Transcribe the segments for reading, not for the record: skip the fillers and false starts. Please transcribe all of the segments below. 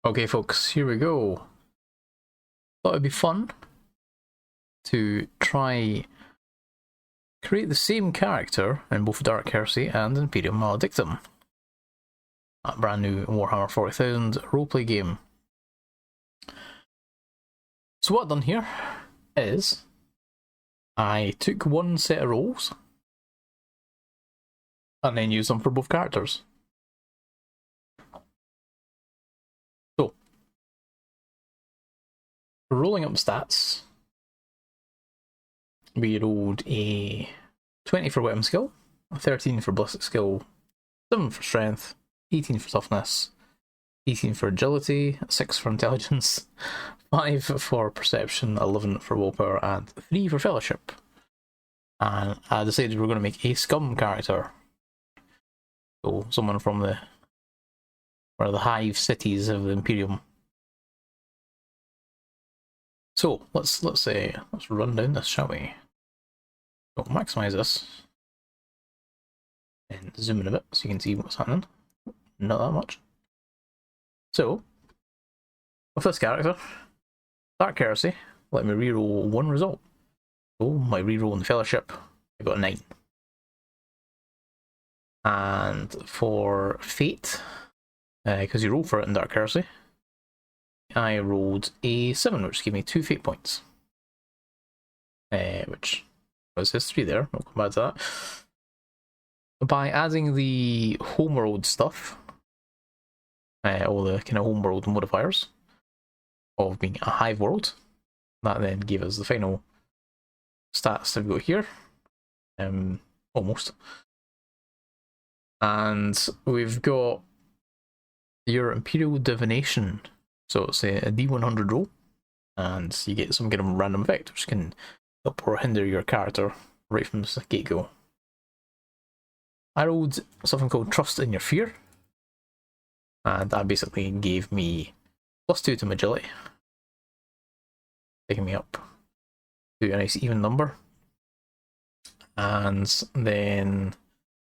Okay, folks, here we go. Thought it'd be fun to try create the same character in both Dark Heresy and Imperium Maledictum. A brand new Warhammer 40,000 roleplay game. So what I've done here is I took one set of rolls and then used them for both characters. So, rolling up the stats, we rolled a 20 for weapon skill, a 13 for ballistic skill, 7 for strength, 18 for toughness, 18 for agility, 6 for intelligence, 5 for perception, 11 for willpower, and 3 for fellowship. And I decided we're going to make a scum character. So someone from one of the hive cities of the Imperium. So let's run down this, shall we? So maximize this and zoom in a bit so you can see what's happening. Not that much. So with this character, Dark Heresy, let me reroll one result. So my reroll in the fellowship, I got a 9. And for fate, because you roll for it in Dark Heresy, I rolled a 7, which gave me 2 fate points. Which was history there, I'll come back to that. By adding the homeworld stuff, all the kind of homeworld modifiers of being a hive world, that then gave us the final stats that we've got here. Almost. And we've got your Imperial Divination. So it's a D100 roll, and you get some kind of random effect which can help or hinder your character right from the get-go. I rolled something called Trust in Your Fear, and that basically gave me +2 to my agility, taking me up to a nice even number. And then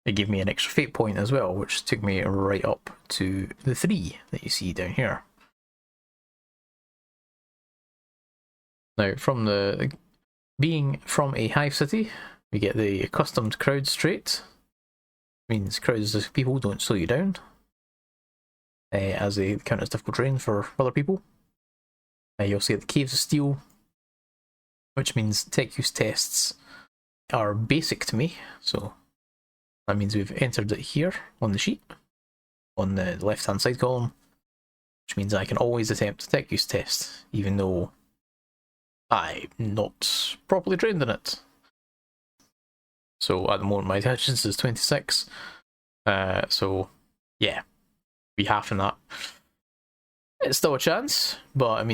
it gave me an extra fate point as well, which took me right up to the 3 that you see down here. Now, from being from a hive city, we get the accustomed crowds trait. Means crowds of people don't slow you down, as they count as difficult terrain for other people. You also get the Caves of Steel, which means tech use tests are basic to me, so that means we've entered it here on the sheet, on the left hand side column, which means I can always attempt a tech use test, even though I'm not properly trained in it. So at the moment my intelligence is 26, so yeah, be half in that. It's still a chance, but it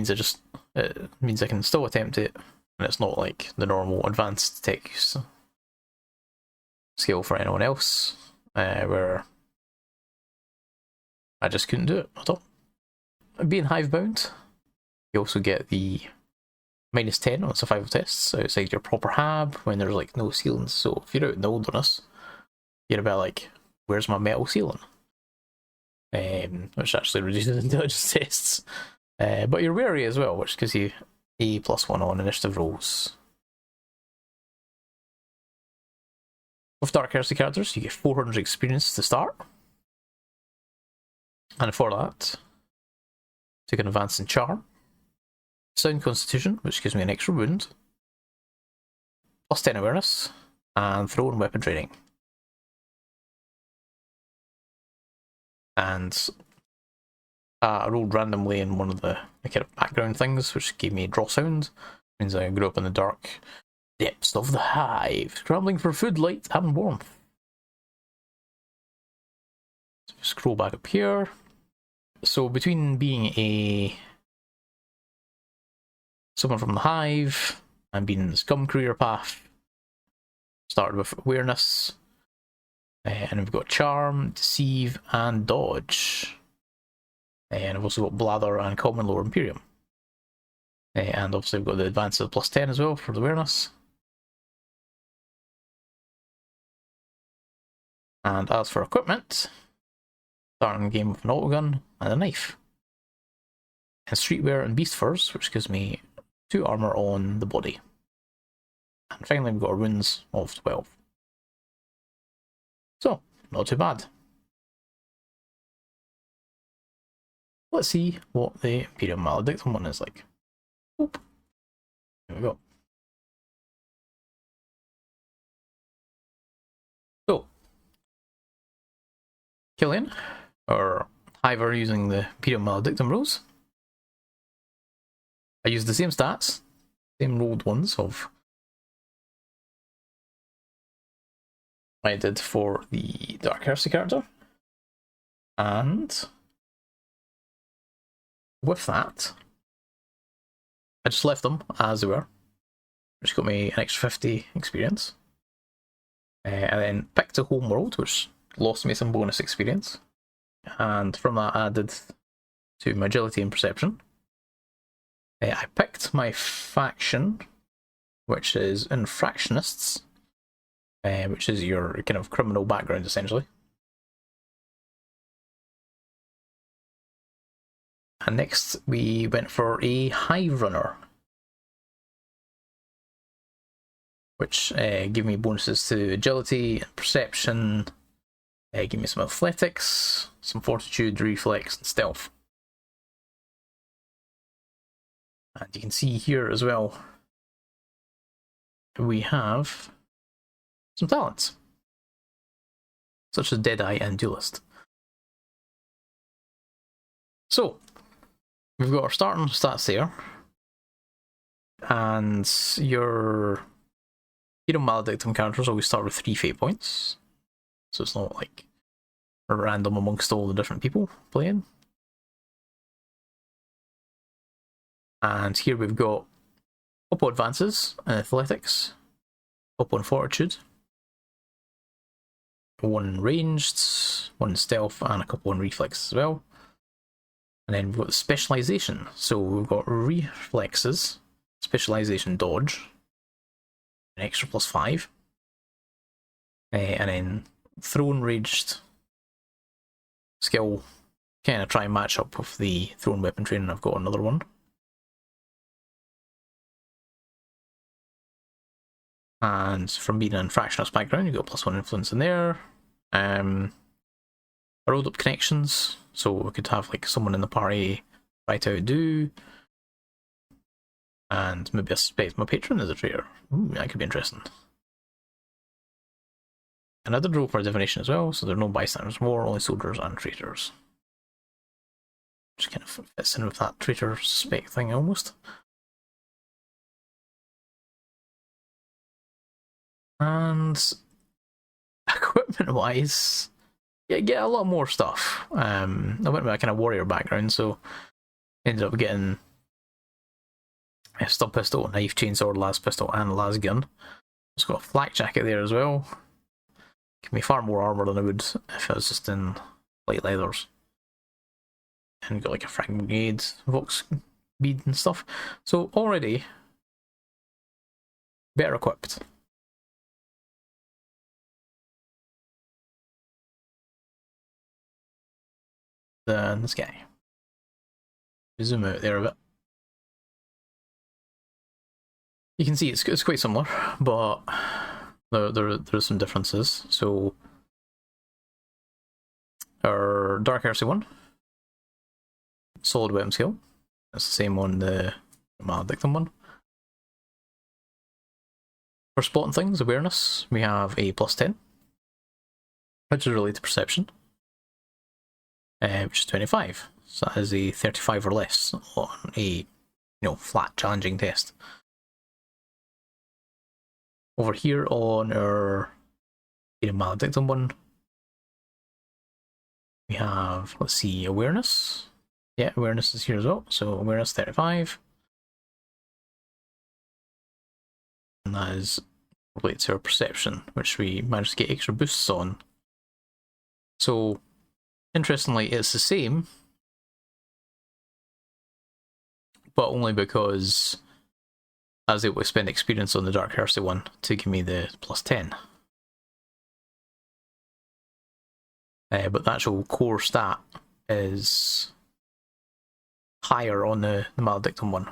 means I can still attempt it, and it's not like the normal advanced tech use skill for anyone else, where I just couldn't do it at all. Being hive bound, you also get the -10 on survival tests outside your proper hab when there's like no ceilings. So if you're out in the wilderness, you're a bit like, where's my metal ceiling? Which actually reduces intelligence tests. But you're wary as well, which gives you a +1 on initiative rolls. With Dark Heresy characters, you get 400 experience to start. And for that, take an advance in Charm, Sound Constitution, which gives me an extra wound, +10 awareness, and throw and weapon training. And I rolled randomly in one of the kind of background things, which gave me draw sound. Means I grew up in the dark depths of the hive, scrambling for food, light, and warmth. So scroll back up here. So between being someone from the hive and being in the scum career path, started with awareness, and we've got charm, deceive, and dodge. And I've also got blather and common lower Imperium. And obviously we've got the advance of +10 as well for the awareness. And as for equipment, starting the game with an autogun and a knife. and streetwear and beast furs, which gives me 2 armour on the body. And finally we've got our wounds of 12. So, not too bad. Let's see what the Imperium Maledictum one is like. Oop. There we go. So, Killian, or Hiver using the Imperium Maledictum rules. I used the same stats, same rolled ones of I did for the Dark Heresy character, and with that, I just left them as they were, which got me an extra 50 experience, and then picked a home world, which lost me some bonus experience, and from that added to my agility and perception. I picked my faction, which is Infractionists, which is your kind of criminal background, essentially. And next we went for a Hive Runner, which gave me bonuses to agility and perception, gave me some athletics, some fortitude, reflex, and stealth. And you can see here as well, we have some talents, such as Deadeye and Duelist. So, we've got our starting stats there, and your Imperium Maledictum characters always start with 3 fate points, so it's not like random amongst all the different people playing. And here we've got a couple advances in athletics, a couple in fortitude, 1 in ranged, 1 in stealth, and a couple in reflex as well. And then we've got specialization, so we've got reflexes, specialization dodge, an extra +5, and then thrown ranged skill, kind of try and match up with the thrown weapon training. I've got another one. And from being an Infractionist background, you've got +1 influence in there. I rolled up connections, so we could have like someone in the party try to outdo, and maybe I suspect my patron is a traitor. Ooh, that could be interesting. And I did roll for divination as well, so there are no bystanders more, only soldiers and traitors. Which kind of fits in with that traitor suspect thing almost. And equipment wise, yeah, get a lot more stuff. I went with a kind of warrior background, so ended up getting a stub pistol, knife, chainsaw, las pistol, and las gun. It's got a flak jacket there as well. Give me far more armour than I would if I was just in light leathers. And got like a fragment grenade, vox bead and stuff. So already better equipped. Than this guy. Zoom out there a bit. You can see it's quite similar, but there's some differences. So our Dark Heresy one, solid weapon skill. That's the same on the Maledictum one. For spotting things, awareness, we have a +10, which is related to perception, which is 25. So that is a 35 or less on a flat challenging test. Over here on our Maledictum one, we have, let's see, awareness. Yeah, awareness is here as well. So awareness 35. And that is related to our perception, which we managed to get extra boosts on. So, interestingly, it's the same, but only because I was able to spend experience on the Dark Heresy one to give me the +10. But the actual core stat is higher on the Maledictum one.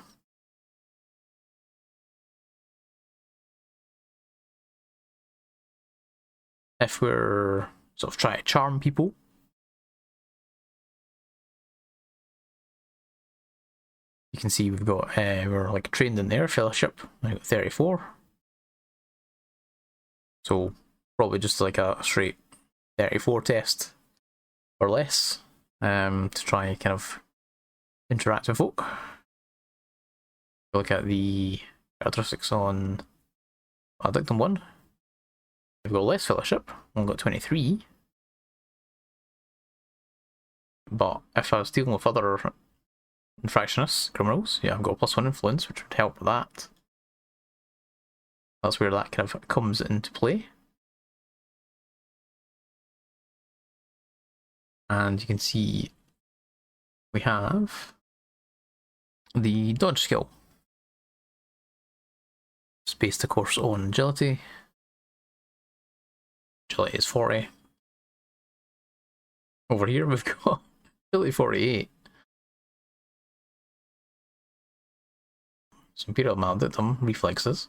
If we're sort of trying to charm people, you can see we've got, we're like trained in their fellowship. I got 34. So probably just like a straight 34 test or less, to try and kind of interact with folk. Look at the characteristics on Maledictum 1. We've got less fellowship, only got 23. But if I was dealing with other infractionists, criminals, yeah, I've got a +1 influence, which would help with that. That's where that kind of comes into play. And you can see we have the dodge skill. It's based, of course, on agility. Agility is 40. Over here we've got agility 48. So Imperium Maledictum reflexes.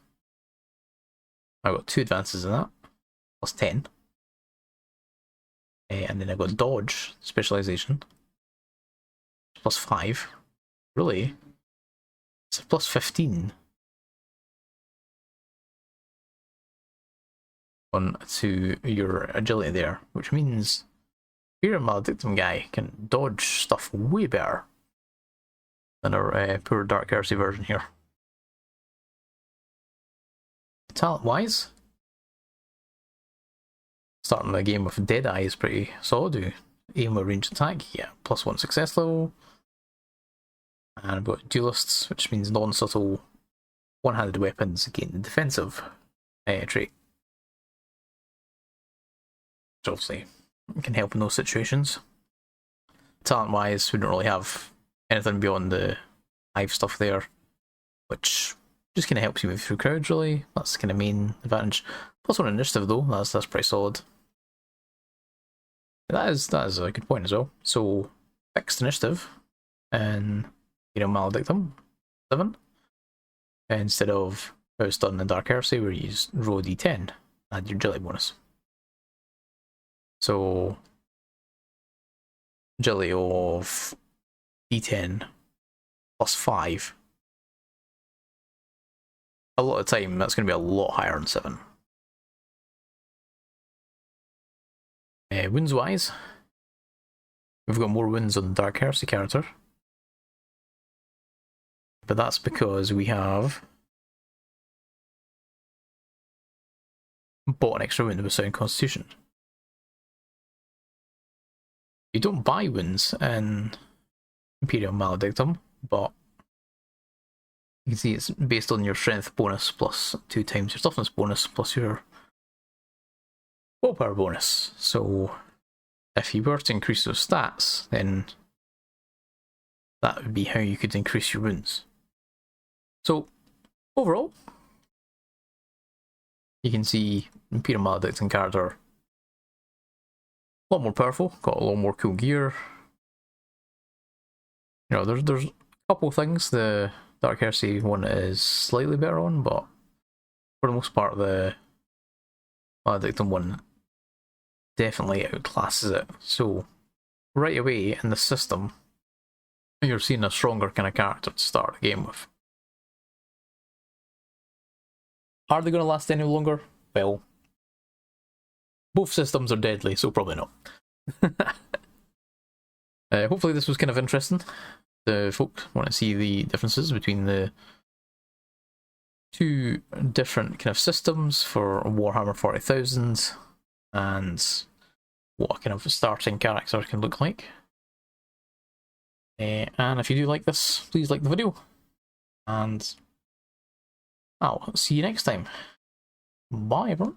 I've got 2 advances in that, +10. And then I've got dodge specialization, +5. Really? It's a +15 on to your agility there, which means Imperium Maledictum guy can dodge stuff way better than our poor Dark Heresy version here. Talent wise, starting the game with Deadeye is pretty solid. Aim with ranged attack, yeah, +1 success level. And I've got duelists, which means non-subtle one-handed weapons gain the defensive trait. Which obviously can help in those situations. Talent wise, we don't really have anything beyond the hive stuff there, which just kind of helps you move through crowds, really. That's kind of main advantage. +1 initiative though, that's pretty solid. That is a good point as well. So fixed initiative and Maledictum 7, instead of how it's done in Dark Heresy where you use roll d10 and your agility bonus. So agility of d10 +5. A lot of the time that's going to be a lot higher than 7. Wounds wise, we've got more wounds on the Dark Heresy character, but that's because we have bought an extra wound with sound constitution. You don't buy wounds in Imperium Maledictum, but you can see it's based on your strength bonus plus 2 times your toughness bonus plus your willpower bonus. So if you were to increase those stats, then that would be how you could increase your wounds. So overall, you can see Imperium Maledictum character a lot more powerful, got a lot more cool gear. There's a couple things the Dark Heresy one is slightly better on, but for the most part the Maledictum one definitely outclasses it. So right away in the system, you're seeing a stronger kind of character to start the game with. Are they going to last any longer? Well, both systems are deadly, so probably not. Hopefully this was kind of interesting. The folk want to see the differences between the 2 different kind of systems for Warhammer 40,000 and what a kind of starting character can look like. And if you do like this, please like the video, and I'll see you next time. Bye everyone.